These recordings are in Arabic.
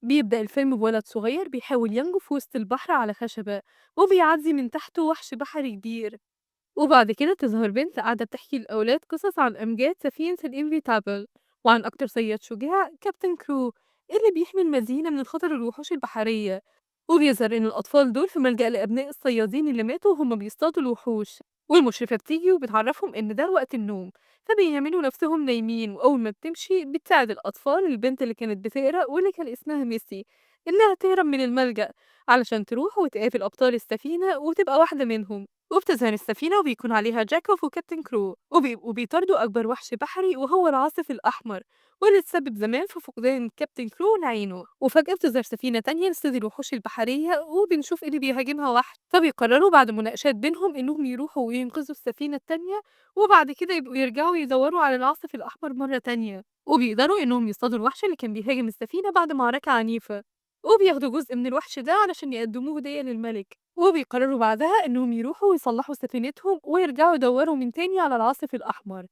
بيبدأ الفيلم بولد صغير بيحاول ينجو في وسط البحر على خشبة، وبيعدي من تحته وحش بحري كبير. وبعد كده تظهر بنت قاعدة بتحكي للأولاد قصص عن أمجاد سفينة الإنفيتابل، وعن أكتر صياد شجاع كابتن كرو اللي بيحمي المدينة من خطر الوحوش البحرية. وبيظهر إن الأطفال دول في ملجأ لأبناء الصيادين اللي ماتوا وهم بيصطادوا الوحوش، والمشرفة بتيجي وبتعرفهم إن ده وقت النوم، فبيعملوا نفسهم نايمين. وأول ما بتمشي بتساعد الأطفال البنت اللي كانت بتغرق واللي كان اسمها ميسي إنها تهرب من الملجأ علشان تروح وتقابل أبطال السفينة وتبقى واحدة منهم. وبتظهر السفينة وبيكون عليها جاكوب وكابتن كرو وبيطاردوا أكبر وحش بحري وهو العاصف الأحمر، واللي اتسبب زمان في فقدان كابتن كرو لعينه. وفجأة بتظهر سفينة تانية لصيد الوحوش البحرية وبنشوف اللي بيهاجمها وحش، فبيقرروا بعد مناقشات بينهم إنهم يروحوا وينقذوا السفينة التانية، وبعد كده يبقوا يرجعوا يدوروا على العاصف الأحمر مرة تانية. وبيقدروا إنهم يصطادوا الوحش اللي كان بيهاجم السفينة بعد معركة عنيفة، وبياخدوا جزء من الوحش ده علشان يقدموه هدية للملك. وبيقرروا بعدها إنهم يروحوا ويصلحوا سفينتهم ويرجعوا يدوروا من تاني على العاصف الأحمر.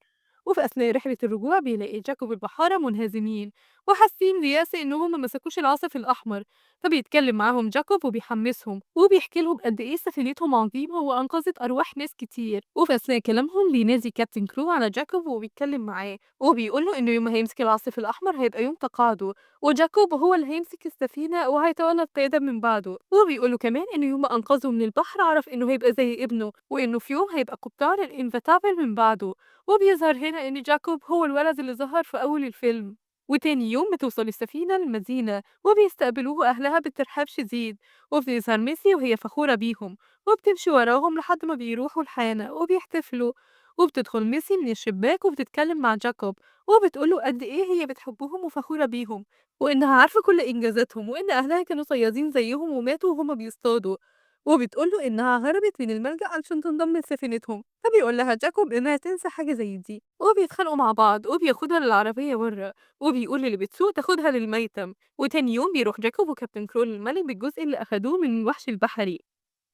وفي أثناء رحلة الرجوع بيلاقي جاكوب البحارة منهزمين وحاسين بياس إن هم ما مسكوش العاصف الأحمر، فبيتكلم معاهم جاكوب وبيحمسهم وبيحكي لهم قد إيه سفينتهم عظيمة وأنقذت أرواح ناس كتير. وفي أثناء كلامهم بينادي كابتن كرو على جاكوب وبيتكلم معاه وبيقول له إنه يوم ما هيمسك العاصف الأحمر هيبقى يوم تقاعده، وجاكوب هو اللي هيمسك السفينة وهيتولى القيادة من بعده. وبيقول له كمان إنه يوم ما أنقذه من البحر عرف إنه هيبقى زي ابنه، وإنه في يوم هيبقى قبطان الإنفتابل من بعده. وبيظهر هنا إن جاكوب هو الولد اللي ظهر في أول الفيلم. وتاني يوم بتوصل السفينة للمدينة وبيستقبلوه أهلها بترحاب شديد، وبتظهر ميسي وهي فخورة بيهم وبتمشي وراهم لحد ما بيروحوا الحانة وبيحتفلوا. وبتدخل ميسي من الشباك وبتتكلم مع جاكوب وبتقوله قد إيه هي بتحبهم وفخورة بيهم، وإنها عارفة كل إنجازاتهم وإن أهلها كانوا صيادين زيهم وماتوا وهما بيصطادوا. وبتقول له إنها هربت من الملجأ علشان تنضم لسفينتهم، فبيقول لها جاكوب إنها تنسى حاجة زي دي. وبيتخانقوا مع بعض وبياخدها للعربية بره، وبيقول للي بتسوق تاخدها للميتم. وتاني يوم بيروح جاكوب وكابتن كرول الملك بالجزء اللي أخدوه من الوحش البحري،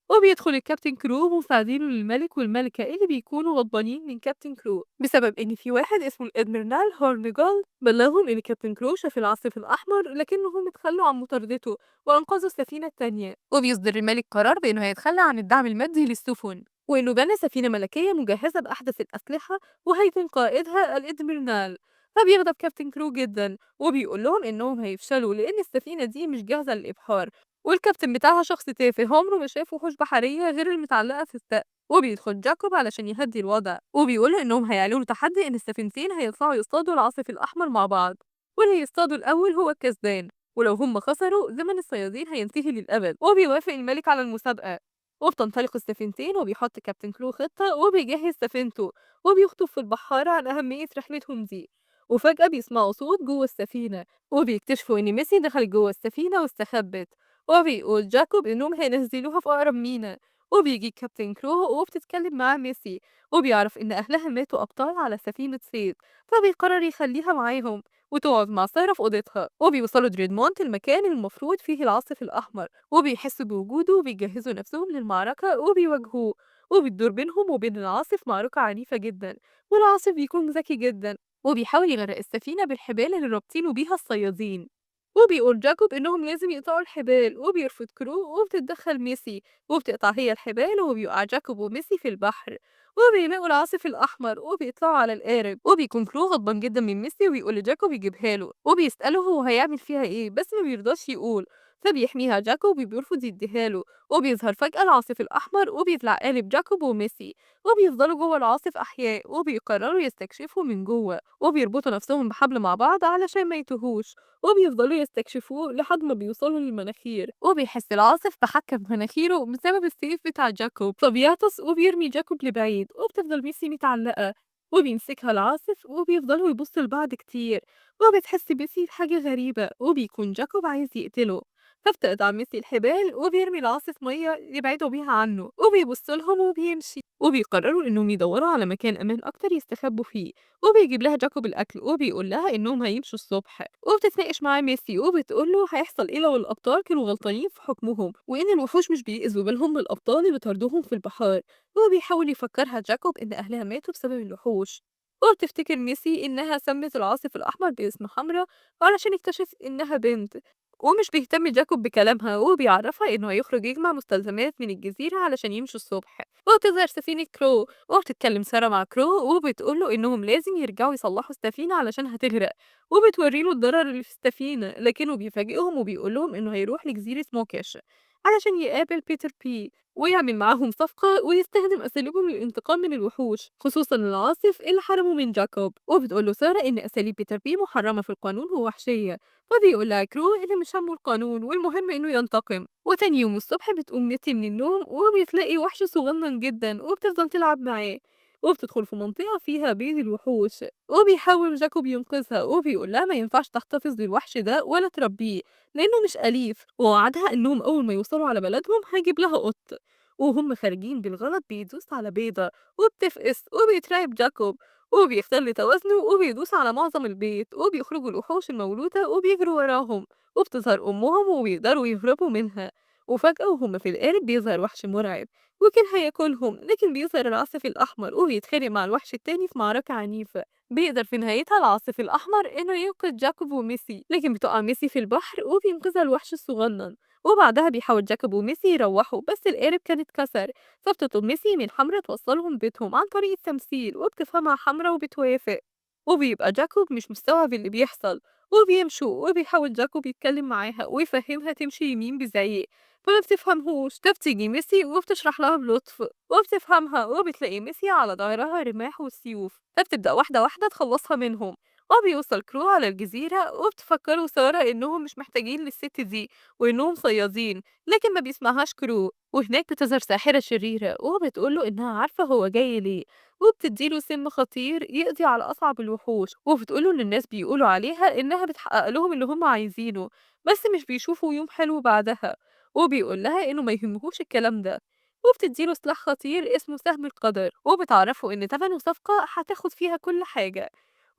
وبيدخل الكابتن كرو مساعدينه للملك والملكة اللي بيكونوا غضبانين من كابتن كرو بسبب إن في واحد اسمه الأدميرال هورنيجال بلغهم إن كابتن كرو شاف العاصف الأحمر لكنهم اتخلوا عن مطاردته وأنقذوا السفينة التانية. وبيصدر الملك قرار بإنه هيتخلى عن الدعم المادي للسفن، وإنه بنى سفينة ملكية مجهزة بأحدث الأسلحة وهيكون قائدها الإدميرال. فبيغضب كابتن كرو جدا وبيقول لهم إنهم هيفشلوا لأن السفينة دي مش جاهزة للإبحار، والكابتن بتاعها شخص تافه عمره ما شاف وحوش بحرية غير المتعلقة في السقف. وبيدخل جاكوب علشان يهدي الوضع وبيقول إنهم هيعلنوا تحدي إن السفينتين هيطلعوا يصطادوا العاصف الأحمر مع بعض، واللي يصطادوا الأول هو الكسبان، ولو هم خسروا زمن الصيادين هينتهي للأبد. وبيوافق الملك على المسابقة، وبتنطلق السفينتين وبيحط كابتن كرو خطة وبيجهز سفينته وبيخطب في البحارة عن أهمية رحلتهم دي. وفجأة بيسمعوا صوت جوه السفينة وبيكتشفوا إن ميسي دخلت جوه السفينة واستخبت، وبيقول جاكوب إنهم هينزلوها في أقرب مينا. وبيجي كابتن كرو وبتتكلم معاه ميسي وبيعرف إن أهلها ماتوا أبطال على سفينة صيد، فبيقرر يخليها معاهم وتقعد مع سارة في أوضتها. وبيوصلوا دريدمونت المكان المفروض فيه العاصف الأحمر وبيحسوا بوجوده وبيجهزوا نفسهم للمعركة وبيواجهوه. وبتدور بينهم وبين العاصف معركة عنيفة جدا، والعاصف بيكون ذكي جدا وبيحاول يغرق السفينة بالحبال اللي رابطينه بيها الصيادين. وبيقول جاكوب إنهم لازم يقطعوا الحبال وبيرفض كرو وبتتدخل ميسي وبتقطع هي الحبال وبيقع جاكوب وميسي في البحر. وبيلاقوا العاصف الأحمر وبيطلعوا على القارب، وبيكون كرو غضبان جدا من ميسي وبيقول لجاكوب يجيبها له وبيسأله هو هيعمل فيها ايه بس ما بيرضاش يقول، فبيحميها جاكوب وبيرفض يديها له. وبيظهر فجأة العاصف الأحمر وبيطلع قالب جاكوب وميسي وبيفضلوا جوه العاصف أحياء وبيقرروا يستكشفوا من جوه وبيربطوا نفسهم بحبل مع بعض علشان ما يتوهوش، وبيفضلوا يستكشفوه لحد ما بيوصلوا للمناخير. وبيحس العاصف بحكة في مناخيره بسبب السيف بتاع جاكوب فبيعطس وبيرمي جاكوب لبعيد، وبتفضل ميسي متعلقة وبيمسكها العاصف وبيفضلوا يبصوا لبعض كتير. وبتحس ميسي بحاجة غريبة وبيكون جاكوب عايز يقتله، فبتقطع ميسي الحبال وبيرمي العاصف مية يبعدوا بيها عنه وبيبص لهم وبيمشي. وبيقرروا انهم يدوروا على مكان امان اكتر يستخبوا فيه، وبيجيب لها جاكوب الأكل وبيقول لها إنهم هيمشوا الصبح. وبتتناقش معاه ميسي وبتقول له هيحصل إيه لو الأبطال كانوا غلطانين في حكمهم وإن الوحوش مش بيأذوا بالهم بالأبطال اللي بيطاردوهم في البحار. وبيحاول يفكرها جاكوب إن أهلها ماتوا بسبب الوحوش. وبتفتكر ميسي إنها سمت العاصف الأحمر باسم حمرا علشان اكتشف إنها بنت. ومش بيهتم جاكوب بكلامها وبيعرفها إنه هيخرج يجمع مستلزمات من الجزيرة علشان يمشوا الصبح. وبتظهر سفينة كرو وبتتكلم سارة مع كرو وبتقوله إنهم لازم يرجعوا يصلحوا السفينة علشان هتغرق، وبتوريله الضرر اللي في السفينة، لكنه بيفاجئهم وبيقولهم إنه هيروح لجزيرة موكش علشان يقابل بيتر بي ويعمل معاهم صفقة ويستخدم أساليبهم للانتقام من الوحوش، خصوصا العاصف اللي حرموا من جاكوب. وبتقوله سارة إن أساليب بيتر بي محرمة في القانون ووحشية، فبيقول لها كرو إن مش همه القانون والمهم إنه ينتقم. وتاني يوم الصبح بتقوم نيتي من النوم وبتلاقي وحش صغنن جدا وبتفضل تلعب معاه، وبتدخل في منطقة فيها بيض الوحوش، وبيحاول جاكوب ينقذها وبيقول لها ما ينفعش تحتفظ بالوحش ده ولا تربيه لأنه مش أليف، ووعدها إنهم أول ما يوصلوا على بلدهم هيجيب لها قط. وهم خارجين بالغلط بيدوس على بيضة وبتفقس وبيترعب جاكوب وبيختل توازنه وبيدوس على معظم البيت، وبيخرجوا الوحوش المولودة وبيجروا وراهم، وبتظهر أمهم وبيقدروا يهربوا منها. وفجأة وهم في القارب بيظهر وحش مرعب وكان هياكلهم، لكن بيظهر العاصف الأحمر وبيتخانق مع الوحش التاني في معركة عنيفة. بيقدر في نهايتها العاصف الأحمر إنه ينقذ جاكوب وميسي، لكن بتقع ميسي في البحر وبينقذها الوحش الصغنن. وبعدها بيحاول جاكوب وميسي يروحوا بس القارب كان اتكسر، فبتطلب ميسي من حمرا توصلهم بيتهم عن طريق التمثيل وبتفهمها حمرا وبتوافق. وبيبقى جاكوب مش مستوعب اللي بيحصل وبيمشوا، وبيحاول جاكوب يتكلم معاها ويفهمها تمشي يمين بزعيق فما بتفهمهوش، فبتيجي ميسي وبتشرح لها بلطف وبتفهمها، وبتلاقي ميسي على ظهرها رماح وسيوف فبتبدأ واحدة واحدة تخلصها منهم. وبيوصل كرو على الجزيرة وبتفكروا سارة إنهم مش محتاجين للست دي وإنهم صيادين، لكن ما بيسمعهاش كرو. وهناك بتظهر ساحرة شريرة وبتقوله إنها عارفة هو جاي ليه، وبتديله سم خطير يقضي على أصعب الوحوش، وبتقوله إن الناس بيقولوا عليها إنها بتحقق لهم اللي هم عايزينه بس مش بيشوفوا يوم حلو بعدها. وبيقول لها إنه ما يهمهوش الكلام ده، وبتديله سلاح خطير اسمه سهم القدر وبتعرفه إن تمنه صفقة هتاخد فيها كل حاجة.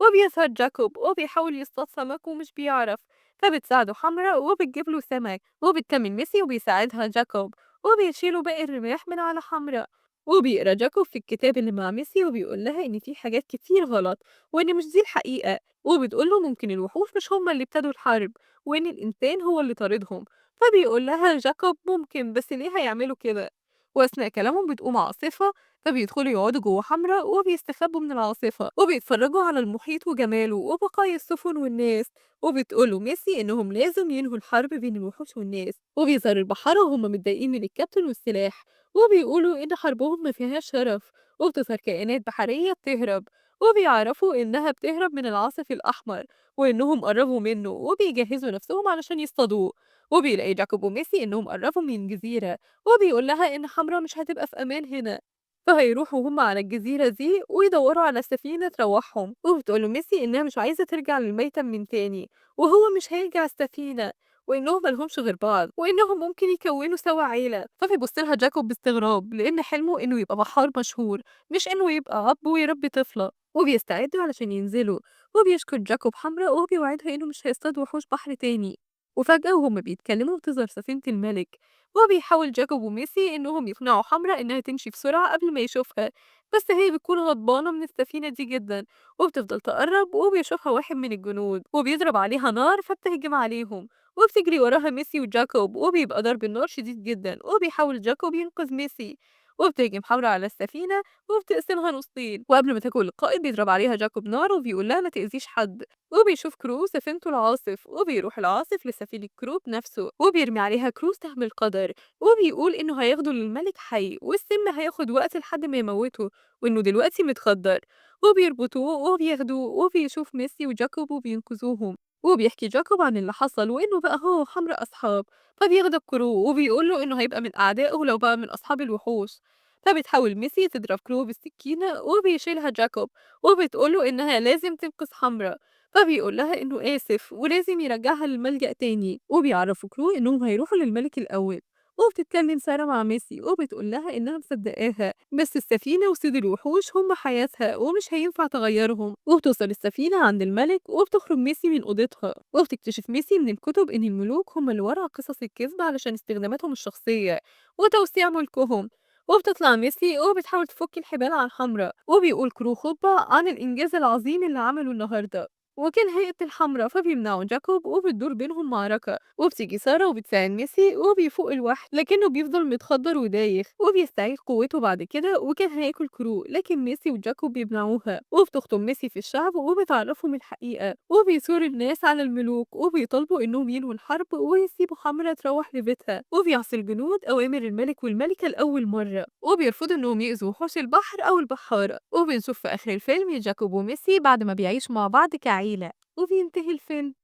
وبيظهر جاكوب وبيحاول يصطاد سمك ومش بيعرف، فبتساعده حمرا وبتجيب له سمك، وبتكمل ميسي وبيساعدها جاكوب وبيشيلوا باقي الرماح من على حمرا. وبيقرا جاكوب في الكتاب اللي مع ميسي وبيقول لها إن في حاجات كتير غلط وإن مش دي الحقيقة، وبتقول له ممكن الوحوش مش هما اللي ابتدوا الحرب وإن الإنسان هو اللي طاردهم. فبيقول لها جاكوب ممكن بس ليه هيعملوا كده. وأثناء كلامهم بتقوم عاصفة فبيدخلوا يقعدوا جوه حمرا وبيستخبوا من العاصفة وبيتفرجوا على المحيط وجماله وبقايا السفن والناس. وبتقولوا ميسي إنهم لازم ينهوا الحرب بين الوحوش والناس، وبيظهر البحارة وهم متضايقين من الكابتن والسلاح وبيقولوا إن حربهم ما فيهاش شرف. وبتظهر كائنات بحرية بتهرب وبيعرفوا إنها بتهرب من العاصف الأحمر وإنهم قربوا منه وبيجهزوا نفسهم علشان يصطادوه. وبيلاقي جاكوب وميسي إنهم قربوا من جزيرة وبيقول لها إن حمرا مش هتبقى في أمان هنا، فهيروحوا هم على الجزيرة دي ويدوروا على سفينة تروحهم. وبتقوله ميسي إنها مش عايزة ترجع للميتم من تاني وهو مش هيرجع السفينة وإنهم ملهمش غير بعض وإنهم ممكن يكونوا سوا عيلة. فبيبص لها جاكوب باستغراب لأن حلمه إنه يبقى بحار مشهور مش إنه يبقى أب ويربي طفلة. وبيستعدوا علشان ينزلوا وبيشكر جاكوب حمرا وبيوعدها إنه مش هيصطاد وحوش بحر تاني. وفجأة وهما بيتكلموا بتظهر سفينة الملك وبيحاول جاكوب وميسي إنهم يقنعوا حمرا إنها تمشي بسرعة قبل ما يشوفها، بس هي بتكون غضبانة من السفينة دي جدا وبتفضل تقرب وبيشوفها واحد من الجنود وبيضرب عليها نار فبتهجم عليهم، وبتجري وراها ميسي وجاكوب وبيبقى ضرب النار شديد جدا وبيحاول جاكوب ينقذ ميسي. وبتهجم حمرا على السفينة وبتقسمها نصين، وقبل ما تاكل القائد بيضرب عليها جاكوب نار وبيقول لها ما تأذيش حد. وبيشوف كرو سفينته العاصف وبيروح العاصف لسفينة كرو بنفسه وبيرمي عليها كرو سهم القدر وبيقول إنه هياخده للملك حي والسم هياخد وقت لحد ما يموته وإنه دلوقتي متخدر. وبيربطوه وبياخدوه وبيشوف ميسي وجاكوب وبينقذوهم، وبيحكي جاكوب عن اللي حصل وإنه بقى هو وحمرا أصحاب. فبيغضب كرو وبيقوله إنه هيبقى من أعدائه لو بقى من أصحاب الوحوش. فبتحاول ميسي تضرب كرو بالسكينة وبيشيلها جاكوب وبتقوله إنها لازم تنقذ حمرا، فبيقول لها إنه آسف ولازم يرجعها للملجأ تاني. وبيعرفوا كرو إنهم هيروحوا للملك الأول. وبتتكلم سارة مع ميسي وبتقول لها إنها مصدقاها بس السفينة وصيد الوحوش هم حياتها ومش هينفع تغيرهم. وبتوصل السفينة عند الملك وبتخرج ميسي من أوضتها وبتكتشف ميسي من الكتب إن الملوك هم اللي ورا قصص الكذب علشان استخداماتهم الشخصية وتوسيع ملكهم. وبتطلع ميسي وبتحاول تفك الحبال عن حمرا وبيقول كرو خطبة عن الإنجاز العظيم اللي عمله النهاردة. وكان هيئة الحمرا فبيمنعوا جاكوب وبتدور بينهم معركة، وبتيجي سارة وبتساعد ميسي وبيفوق الوحش لكنه بيفضل متخدر ودايخ وبيستعيد قوته بعد كده، وكان هياكل كرو لكن ميسي وجاكوب بيمنعوها، وبتخطب ميسي في الشعب وبتعرفهم الحقيقة، وبيثور الناس على الملوك وبيطالبوا انهم ينهوا الحرب ويسيبوا حمرا تروح لبيتها، وبيعصي الجنود أوامر الملك والملكة لأول مرة، وبيرفضوا انهم يأذوا وحوش البحر أو البحارة. وبنشوف في آخر الفيلم جاكوب وميسي بعد ما بيعيشوا مع بعض كعيلة وبينتهي الفيلم.